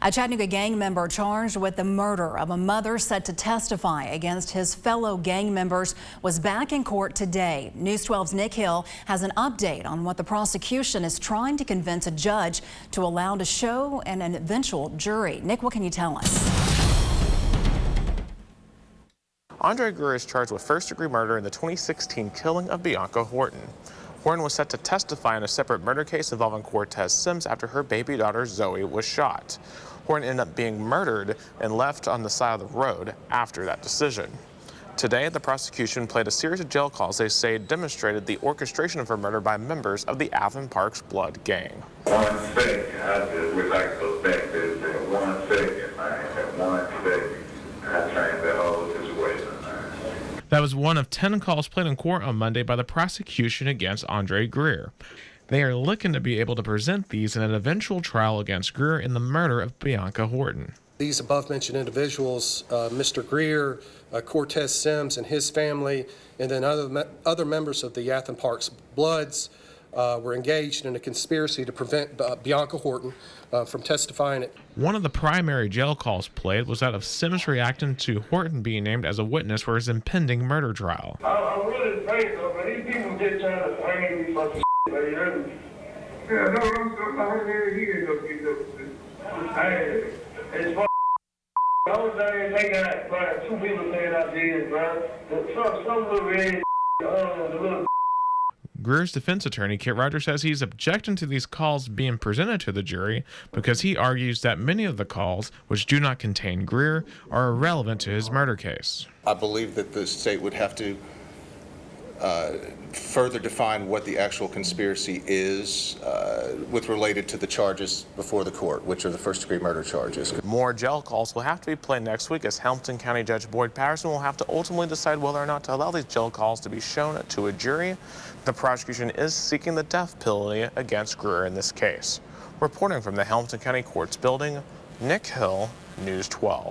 A Chattanooga gang member charged with the murder of a mother set to testify against his fellow gang members was back in court today. News 12's Nick Hill has an update on what the prosecution is trying to convince a judge to allow to show and an eventual jury. Nick, what can you tell us? Andre Grier is charged with first-degree murder in the 2016 killing of Bianca Horton. Horton was set to testify in a separate murder case involving Cortez Sims after her baby daughter Zoe was shot. Horton ended up being murdered and left on the side of the road after that decision. Today, the prosecution played a series of jail calls they say demonstrated the orchestration of her murder by members of the Athens Parks Blood gang. 1 second, I just would like to go back to that 1 second, man. That 1 second, I changed the whole situation, man. That was one of 10 calls played in court on Monday by the prosecution against Andre Grier. They are looking to be able to present these in an eventual trial against Grier in the murder of Bianca Horton. These above-mentioned individuals, Mr. Grier, Cortez Sims and his family, and then other members of the Athens Parks Bloods were engaged in a conspiracy to prevent Bianca Horton from testifying. One of the primary jail calls played was that of Sims reacting to Horton being named as a witness for his impending murder trial. I'm really afraid though, but these people just trying to hang me fucking shit, man. Yeah, no, I'm here to it's fucking the only thing they got, bro, 2 people saying I did, bro. Some little red, the little. Grier's defense attorney, Kit Rogers, says he's objecting to these calls being presented to the jury because he argues that many of the calls, which do not contain Grier, are irrelevant to his murder case. I believe that the state would have to further define what the actual conspiracy is with related to the charges before the court, which are the first-degree murder charges. More jail calls will have to be played next week as Hamilton County Judge Boyd Patterson will have to ultimately decide whether or not to allow these jail calls to be shown to a jury. The prosecution is seeking the death penalty against Grier in this case. Reporting from the Hamilton County Courts building, Nick Hill, News 12.